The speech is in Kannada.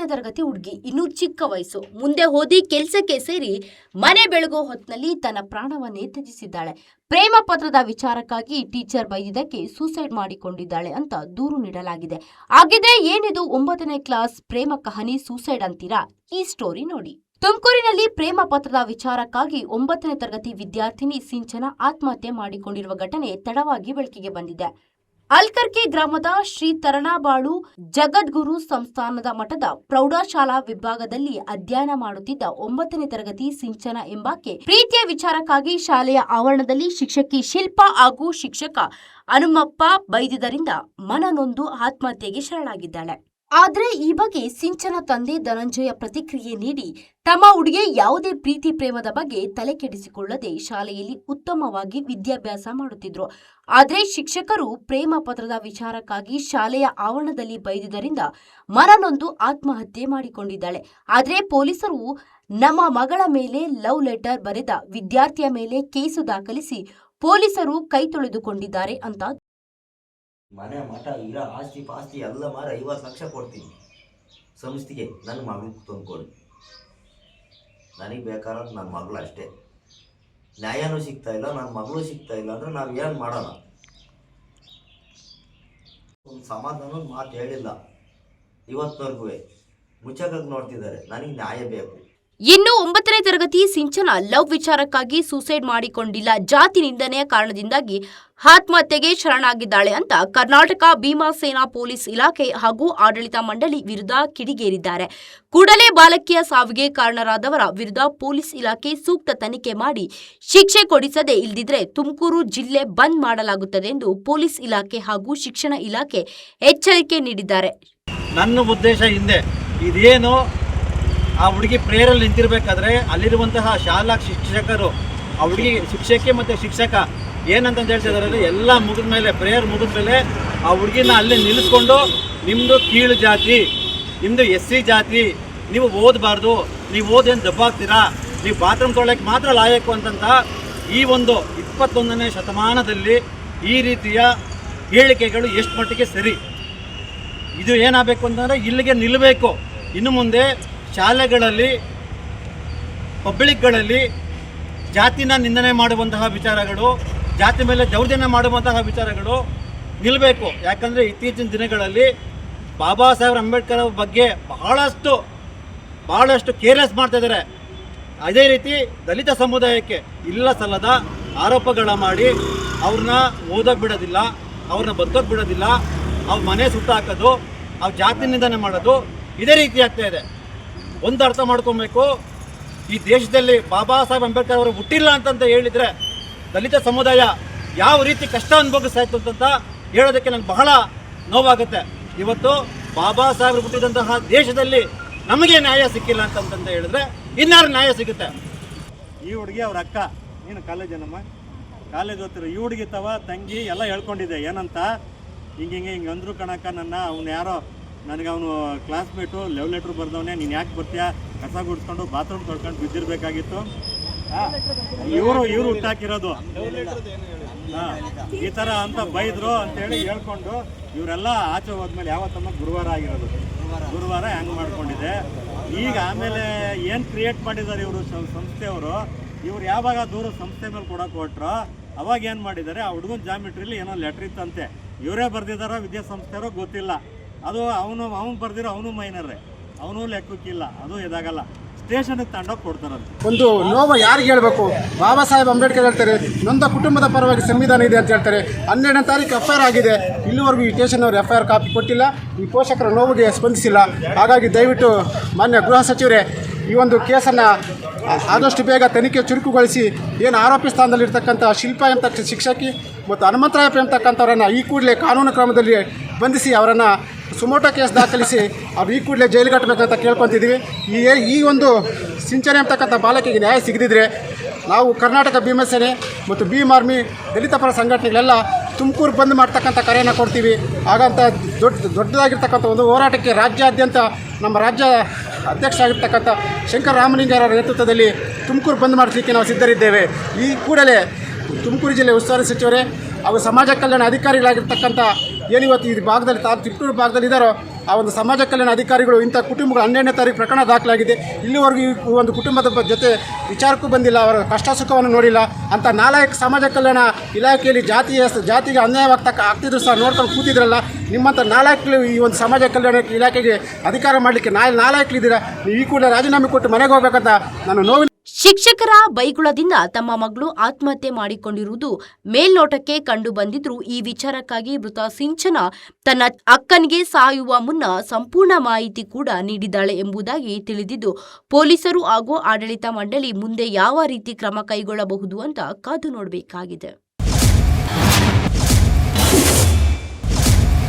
9ನೇ ತರಗತಿ ಹುಡುಗಿ, ಇನ್ನೂ ಚಿಕ್ಕ ವಯಸ್ಸು. ಮುಂದೆ ಓದಿ ಕೆಲಸಕ್ಕೆ ಸೇರಿ ಮನೆ ಬೆಳಗೋ ಹೊತ್ತಿನಲ್ಲಿ ತನ್ನ ಪ್ರಾಣವನ್ನೇ ತ್ಯಜಿಸಿದ್ದಾಳೆ. ಪ್ರೇಮ ಪತ್ರದ ವಿಚಾರಕ್ಕಾಗಿ ಟೀಚರ್ ಬೈದಿದ್ದಕ್ಕೆ ಸೂಸೈಡ್ ಮಾಡಿಕೊಂಡಿದ್ದಾಳೆ ಅಂತ ದೂರು ನೀಡಲಾಗಿದೆ. ಹಾಗಿದ್ರೆ ಏನಿದು 9ನೇ ಕ್ಲಾಸ್ ಪ್ರೇಮ ಕಹಾನಿ ಸೂಸೈಡ್ ಅಂತೀರಾ? ಈ ಸ್ಟೋರಿ ನೋಡಿ. ತುಮಕೂರಿನಲ್ಲಿ ಪ್ರೇಮ ಪತ್ರದ ವಿಚಾರಕ್ಕಾಗಿ 9ನೇ ತರಗತಿ ವಿದ್ಯಾರ್ಥಿನಿ ಸಿಂಚನ ಆತ್ಮಹತ್ಯೆ ಮಾಡಿಕೊಂಡಿರುವ ಘಟನೆ ತಡವಾಗಿ ಬೆಳಕಿಗೆ ಬಂದಿದೆ. ಅಲ್ಕರ್ಕೆ ಗ್ರಾಮದ ಶ್ರೀ ತರಣಾಬಾಳು ಜಗದ್ಗುರು ಸಂಸ್ಥಾನದ ಮಠದ ಪ್ರೌಢಶಾಲಾ ವಿಭಾಗದಲ್ಲಿ ಅಧ್ಯಯನ ಮಾಡುತ್ತಿದ್ದ 9ನೇ ತರಗತಿ ಸಿಂಚನ ಎಂಬಾಕೆ ಪ್ರೀತಿಯ ವಿಚಾರಕ್ಕಾಗಿ ಶಾಲೆಯ ಆವರಣದಲ್ಲಿ ಶಿಕ್ಷಕಿ ಶಿಲ್ಪಾ ಹಾಗೂ ಶಿಕ್ಷಕ ಹನುಮಪ್ಪ ಬೈದಿದ್ದರಿಂದ ಮನನೊಂದು ಆತ್ಮಹತ್ಯೆಗೆ ಶರಣಾಗಿದ್ದಾಳೆ. ಆದರೆ ಈ ಬಗ್ಗೆ ಸಿಂಚನ ತಂದೆ ಧನಂಜಯ ಪ್ರತಿಕ್ರಿಯೆ ನೀಡಿ, ತಮ್ಮ ಹುಡುಗಿ ಯಾವುದೇ ಪ್ರೀತಿ ಪ್ರೇಮದ ಬಗ್ಗೆ ತಲೆ ಕೆಡಿಸಿಕೊಳ್ಳದೆ ಶಾಲೆಯಲ್ಲಿ ಉತ್ತಮವಾಗಿ ವಿದ್ಯಾಭ್ಯಾಸ ಮಾಡುತ್ತಿದ್ರು. ಆದರೆ ಶಿಕ್ಷಕರು ಪ್ರೇಮ ಪತ್ರದ ವಿಚಾರಕ್ಕಾಗಿ ಶಾಲೆಯ ಆವರಣದಲ್ಲಿ ಬೈದಿದ್ದರಿಂದ ಮನನೊಂದು ಆತ್ಮಹತ್ಯೆ ಮಾಡಿಕೊಂಡಿದ್ದಾಳೆ. ಆದರೆ ಪೊಲೀಸರು ನಮ್ಮ ಮಗಳ ಮೇಲೆ ಲವ್ ಲೆಟರ್ ಬರೆದ ವಿದ್ಯಾರ್ಥಿಯ ಮೇಲೆ ಕೇಸು ದಾಖಲಿಸಿ ಪೊಲೀಸರು ಕೈ ತೊಳೆದುಕೊಂಡಿದ್ದಾರೆ ಅಂತ. ಮನೆ ಮಠ ಇರೋ ಆಸ್ತಿ ಪಾಸ್ತಿ ಎಲ್ಲ ಮಾರಿ 50 ಲಕ್ಷ ಕೊಡ್ತೀನಿ ಸಂಸ್ಥೆಗೆ, ನನ್ನ ಮಗಳಿಗೆ ತಂದ್ಕೊಡಿ. ನನಗೆ ಬೇಕಾದ ನನ್ನ ಮಗಳು ಅಷ್ಟೇ. ನ್ಯಾಯನೂ ಸಿಗ್ತಾ ಇಲ್ಲ, ನನ್ನ ಮಗಳು ಸಿಗ್ತಾ ಇಲ್ಲ ಅಂದ್ರೆ ನಾವು ಏನು ಮಾಡೋಣ? ಒಂದು ಸಮಾಧಾನದ ಮಾತು ಹೇಳಿಲ್ಲ ಇವತ್ತವರೆಗೂ. ಮುಚ್ಚಕ್ಕೆ ನೋಡ್ತಿದ್ದಾರೆ. ನನಗೆ ನ್ಯಾಯ ಬೇಕು. ಇನ್ನು 9ನೇ ತರಗತಿ ಸಿಂಚನ ಲವ್ ವಿಚಾರಕ್ಕಾಗಿ ಸೂಸೈಡ್ ಮಾಡಿಕೊಂಡಿಲ್ಲ, ಜಾತಿ ನಿಂದನೆಯ ಕಾರಣದಿಂದಾಗಿ ಆತ್ಮಹತ್ಯೆಗೆ ಶರಣಾಗಿದ್ದಾಳೆ ಅಂತ ಕರ್ನಾಟಕ ಭೀಮಸೇನಾ ಪೊಲೀಸ್ ಇಲಾಖೆ ಹಾಗೂ ಆಡಳಿತ ಮಂಡಳಿ ವಿರುದ್ಧ ಕಿಡಿಗೇರಿದ್ದಾರೆ. ಕೂಡಲೇ ಬಾಲಕಿಯ ಸಾವಿಗೆ ಕಾರಣರಾದವರ ವಿರುದ್ಧ ಪೊಲೀಸ್ ಇಲಾಖೆ ಸೂಕ್ತ ತನಿಖೆ ಮಾಡಿ ಶಿಕ್ಷೆ ಕೊಡಿಸದೆ ಇಲ್ಲದಿದ್ರೆ ತುಮಕೂರು ಜಿಲ್ಲೆ ಬಂದ್ ಮಾಡಲಾಗುತ್ತದೆ ಎಂದು ಪೊಲೀಸ್ ಇಲಾಖೆ ಹಾಗೂ ಶಿಕ್ಷಣ ಇಲಾಖೆ ಎಚ್ಚರಿಕೆ ನೀಡಿದ್ದಾರೆ. ನನ್ನ ಉದ್ದೇಶ ಹಿಂದೆ ಇದೇನು, ಆ ಹುಡುಗಿ ಪ್ರೇಯರಲ್ಲಿ ನಿಂತಿರಬೇಕಾದ್ರೆ ಅಲ್ಲಿರುವಂತಹ ಶಾಲಾ ಶಿಕ್ಷಕರು ಆ ಹುಡುಗಿ ಶಿಕ್ಷಕಿ ಮತ್ತು ಶಿಕ್ಷಕ ಏನಂತ ಹೇಳ್ತಿದ್ದಾರೆ, ಎಲ್ಲ ಮುಗಿದ ಮೇಲೆ ಪ್ರೇಯರ್ ಮುಗಿದ ಮೇಲೆ ಆ ಹುಡುಗಿನ ಅಲ್ಲಿ ನಿಲ್ಲಿಸ್ಕೊಂಡು, ನಿಮ್ಮದು ಕೀಳು ಜಾತಿ, ನಿಮ್ಮದು SC ಜಾತಿ, ನೀವು ಓದಬಾರ್ದು, ನೀವು ಓದೇನು ದಬ್ಬಾಗ್ತೀರಾ, ನೀವು ಬಾತ್ರೂಮ್ ತೊಗೊಳಕ್ಕೆ ಮಾತ್ರ ಲಾಯಕು ಅಂತಂತ ಈ ಒಂದು 21ನೇ ಶತಮಾನದಲ್ಲಿ ಈ ರೀತಿಯ ಹೇಳಿಕೆಗಳು ಎಷ್ಟು ಮಟ್ಟಿಗೆ ಸರಿ? ಇದು ಏನಾಗಬೇಕು ಅಂತಂದರೆ ಇಲ್ಲಿಗೆ ನಿಲ್ಲಬೇಕು. ಇನ್ನು ಮುಂದೆ ಶಾಲೆಗಳಲ್ಲಿ, ಪಬ್ಲಿಕ್ಗಳಲ್ಲಿ ಜಾತಿನ ನಿಂದನೆ ಮಾಡುವಂತಹ ವಿಚಾರಗಳು, ಜಾತಿ ಮೇಲೆ ದೌರ್ಜನ್ಯ ಮಾಡುವಂತಹ ವಿಚಾರಗಳು ನಿಲ್ಲಬೇಕು. ಯಾಕಂದರೆ ಇತ್ತೀಚಿನ ದಿನಗಳಲ್ಲಿ ಬಾಬಾ ಸಾಹೇಬ್ ಅಂಬೇಡ್ಕರ್ ಅವ್ರ ಬಗ್ಗೆ ಬಹಳಷ್ಟು ಕೇರ್ಲೆಸ್ ಮಾಡ್ತಾಯಿದ್ದಾರೆ. ಅದೇ ರೀತಿ ದಲಿತ ಸಮುದಾಯಕ್ಕೆ ಇಲ್ಲ ಸಲ್ಲದ ಆರೋಪಗಳ ಮಾಡಿ ಅವ್ರನ್ನ ಓದೋಕೆ ಬಿಡೋದಿಲ್ಲ, ಅವ್ರನ್ನ ಬದುಕೋಕೆ ಬಿಡೋದಿಲ್ಲ, ಅವ್ರ ಮನೆ ಸುಟ್ಟಾಕೋದು, ಅವ್ರ ಜಾತಿ ನಿಂದನೆ ಮಾಡೋದು, ಇದೇ ರೀತಿ ಆಗ್ತಾ ಇದೆ. ಒಂದು ಅರ್ಥ ಮಾಡ್ಕೊಬೇಕು, ಈ ದೇಶದಲ್ಲಿ ಬಾಬಾ ಸಾಹೇಬ್ ಅಂಬೇಡ್ಕರ್ ಅವರು ಹುಟ್ಟಿಲ್ಲ ಅಂತಂತ ಹೇಳಿದರೆ ದಲಿತ ಸಮುದಾಯ ಯಾವ ರೀತಿ ಕಷ್ಟ ಅನುಭವಿಸ್ತಾಯಿತ್ತು ಅಂತ ಹೇಳೋದಕ್ಕೆ ನನಗೆ ಬಹಳ ನೋವಾಗುತ್ತೆ. ಇವತ್ತು ಬಾಬಾ ಸಾಹೇಬರು ಹುಟ್ಟಿದಂತಹ ದೇಶದಲ್ಲಿ ನಮಗೆ ನ್ಯಾಯ ಸಿಕ್ಕಿಲ್ಲ ಅಂತಂತ ಹೇಳಿದ್ರೆ ಇನ್ನಾರು ನ್ಯಾಯ ಸಿಗುತ್ತೆ? ಈ ಹುಡುಗಿ ಅವ್ರ ಅಕ್ಕ, ನೀನು ಕಾಲೇಜೇನಮ್ಮ, ಕಾಲೇಜ್ ಓದ್ತಿರೋ ಈ ಹುಡುಗಿ ತವ ತಂಗಿ ಎಲ್ಲ ಹೇಳ್ಕೊಂಡಿದ್ದೆ. ಏನಂತ ಹಿಂಗೆ ಅಂದ್ರು ಕಣಕ್ಕ, ಅವ್ನು ಯಾರೋ ನನಗೆ ಅವನು ಕ್ಲಾಸ್ಮೇಟು ಲವ್ ಲೆಟ್ರ್ ಬರ್ದವನೇ, ನೀನು ಯಾಕೆ ಬರ್ತೀಯಾ, ಕಸ ಗುಡಿಸ್ಕೊಂಡು ಬಾತ್ರೂಮ್ ತೊಳ್ಕೊಂಡು ಬಿದ್ದಿರಬೇಕಾಗಿತ್ತು, ಇವರು ಹುಟ್ಟಾಕಿರೋದು ಈ ಥರ ಅಂತ ಬೈದರು ಅಂತೇಳಿ ಹೇಳ್ಕೊಂಡು ಇವರೆಲ್ಲ ಆಚೆ ಹೋದ್ಮೇಲೆ ಯಾವತ್ತಮ್ಮ ಗುರುವಾರ ಆಗಿರೋದು, ಗುರುವಾರ ಹ್ಯಾಂಗ್ ಮಾಡ್ಕೊಂಡಿದೆ. ಈಗ ಆಮೇಲೆ ಏನು ಕ್ರಿಯೇಟ್ ಮಾಡಿದ್ದಾರೆ ಇವರು ಸಂಸ್ಥೆಯವರು, ಇವ್ರು ಯಾವಾಗ ದೂರ ಸಂಸ್ಥೆ ಮೇಲೆ ಕೊಡೋಕೆ ಹೊಟ್ರು ಅವಾಗ ಏನು ಮಾಡಿದ್ದಾರೆ, ಆ ಹುಡುಗನ ಜಾಮಿಟ್ರಿಲಿ ಏನೋ ಲೆಟ್ರ್ ಇತ್ತಂತೆ, ಇವರೇ ಬರೆದಿದ್ದಾರೋ ವಿದ್ಯಾಸಂಸ್ಥೆಯರೋ ಗೊತ್ತಿಲ್ಲ. ಅದು ಅವನು ಬರೆದಿರೋ ಅವನು ಮೈನರೇ, ಅವನು ಲೆಕ್ಕಕ್ಕಿಲ್ಲ, ಅದು ಇದಾಗಲ್ಲ, ಸ್ಟೇಷನ್ಗೆ ತಗೊಂಡೋಗಿ ಕೊಡ್ತಾರಂತೆ. ಒಂದು ನೋವು ಯಾರಿಗೆ ಹೇಳಬೇಕು? ಬಾಬಾ ಸಾಹೇಬ್ ಅಂಬೇಡ್ಕರ್ ಹೇಳ್ತಾರೆ, ನೊಂದ ಕುಟುಂಬದ ಪರವಾಗಿ ಸಂವಿಧಾನ ಇದೆ ಅಂತ ಹೇಳ್ತಾರೆ. 12ನೇ ತಾರೀಕು FIR ಆಗಿದೆ, ಇಲ್ಲಿವರೆಗೂ ಈ ಸ್ಟೇಷನ್ನವರು FIR ಕಾಪಿ ಕೊಟ್ಟಿಲ್ಲ, ಈ ಪೋಷಕರ ನೋವಿಗೆ ಸ್ಪಂದಿಸಿಲ್ಲ. ಹಾಗಾಗಿ ದಯವಿಟ್ಟು ಮಾನ್ಯ ಗೃಹ ಸಚಿವರೇ, ಈ ಒಂದು ಕೇಸನ್ನು ಆದಷ್ಟು ಬೇಗ ತನಿಖೆ ಚುರುಕುಗೊಳಿಸಿ, ಏನು ಆರೋಪಿ ಸ್ಥಾನದಲ್ಲಿರ್ತಕ್ಕಂಥ ಶಿಲ್ಪಾ ಎಂಬ ಶಿಕ್ಷಕಿ ಮತ್ತು ಹನುಮಂತರಾಯಪ್ಪ ಎಂಬತಕ್ಕಂಥವರನ್ನು ಈ ಕೂಡಲೇ ಕಾನೂನು ಕ್ರಮದಲ್ಲಿ ಬಂಧಿಸಿ ಅವರನ್ನು ಸುಮೋಟೋ ಕೇಸ್ ದಾಖಲಿಸಿ ಅವ್ರು ಈ ಕೂಡಲೇ ಜೈಲಿಗೆ ಕಟ್ಟಬೇಕಂತ ಕೇಳ್ಕೊತಿದ್ದೀವಿ. ಈ ಒಂದು ಸಿಂಚನೆ ಅಂತಕ್ಕಂಥ ಬಾಲಕಿಗೆ ನ್ಯಾಯ ಸಿಗದಿದ್ದರೆ ನಾವು ಕರ್ನಾಟಕ ಭೀಮಸೇನೆ ಮತ್ತು ಭೀಮ್ ಆರ್ಮಿ ದಲಿತ ಪರ ಸಂಘಟನೆಗಳೆಲ್ಲ ತುಮಕೂರು ಬಂದ್ ಮಾಡ್ತಕ್ಕಂಥ ಕರೆಯನ್ನು ಕೊಡ್ತೀವಿ. ಹಾಗಂತ ದೊಡ್ಡದಾಗಿರ್ತಕ್ಕಂಥ ಒಂದು ಹೋರಾಟಕ್ಕೆ ರಾಜ್ಯಾದ್ಯಂತ ನಮ್ಮ ರಾಜ್ಯ ಅಧ್ಯಕ್ಷ ಆಗಿರ್ತಕ್ಕಂಥ ಶಂಕರ ರಾಮಲಿಂಗರ ನೇತೃತ್ವದಲ್ಲಿ ತುಮಕೂರು ಬಂದ್ ಮಾಡಲಿಕ್ಕೆ ನಾವು ಸಿದ್ಧರಿದ್ದೇವೆ. ಈ ಕೂಡಲೇ ತುಮಕೂರು ಜಿಲ್ಲೆ ಉಸ್ತುವಾರಿ ಸಚಿವರೇ ಹಾಗೂ ಸಮಾಜ ಕಲ್ಯಾಣ ಅಧಿಕಾರಿಗಳಾಗಿರ್ತಕ್ಕಂಥ ಏನಿವತ್ತು ಈ ಭಾಗದಲ್ಲಿ ತಿಪ್ಪೂರು ಭಾಗದಲ್ಲಿದ್ದಾರೋ ಆ ಒಂದು ಸಮಾಜ ಕಲ್ಯಾಣ ಅಧಿಕಾರಿಗಳು ಇಂಥ ಕುಟುಂಬಗಳು 12ನೇ ತಾರೀಕು ಪ್ರಕರಣ ದಾಖಲಾಗಿದೆ. ಇಲ್ಲಿವರೆಗೂ ಈ ಒಂದು ಕುಟುಂಬದ ಜೊತೆ ವಿಚಾರಕ್ಕೂ ಬಂದಿಲ್ಲ, ಅವರ ಕಷ್ಟ ಸುಖವನ್ನು ನೋಡಿಲ್ಲ. ಅಂಥ ನಾಲಾಯಕ ಸಮಾಜ ಕಲ್ಯಾಣ ಇಲಾಖೆಯಲ್ಲಿ ಜಾತಿಗೆ ಆಗ್ತಿದ್ರು ಸಹ ನೋಡ್ಕೊಂಡು ಕೂತಿದ್ರಲ್ಲ. ನಿಮ್ಮಂಥ ನಾಲಾಯಕರು ಈ ಒಂದು ಸಮಾಜ ಕಲ್ಯಾಣ ಇಲಾಖೆಗೆ ಅಧಿಕಾರ ಮಾಡಲಿಕ್ಕೆ ನಾಲಾಯಕರಿದ್ದೀರಾ. ನೀವು ಈ ಕೂಡಲೇ ರಾಜೀನಾಮೆ ಕೊಟ್ಟು ಮನೆಗೆ ಹೋಗ್ಬೇಕಂತ ನಾನು ನೋವಿನ. ಶಿಕ್ಷಕರ ಬೈಗುಳದಿಂದ ತಮ್ಮ ಮಗಳು ಆತ್ಮಹತ್ಯೆ ಮಾಡಿಕೊಂಡಿರುವುದು ಮೇಲ್ನೋಟಕ್ಕೆ ಕಂಡು ಬಂದಿದ್ರೂ ಈ ವಿಚಾರಕ್ಕಾಗಿ ಮೃತ ಸಿಂಚನ ತನ್ನ ಅಕ್ಕನಿಗೆ ಸಾಯುವ ಮುನ್ನ ಸಂಪೂರ್ಣ ಮಾಹಿತಿ ಕೂಡ ನೀಡಿದ್ದಾಳೆ ಎಂಬುದಾಗಿ ತಿಳಿದಿದ್ದು, ಪೊಲೀಸರು ಹಾಗೂ ಆಡಳಿತ ಮಂಡಳಿ ಮುಂದೆ ಯಾವ ರೀತಿ ಕ್ರಮ ಕೈಗೊಳ್ಳಬಹುದು ಅಂತ ಕಾದು ನೋಡಬೇಕಾಗಿದೆ.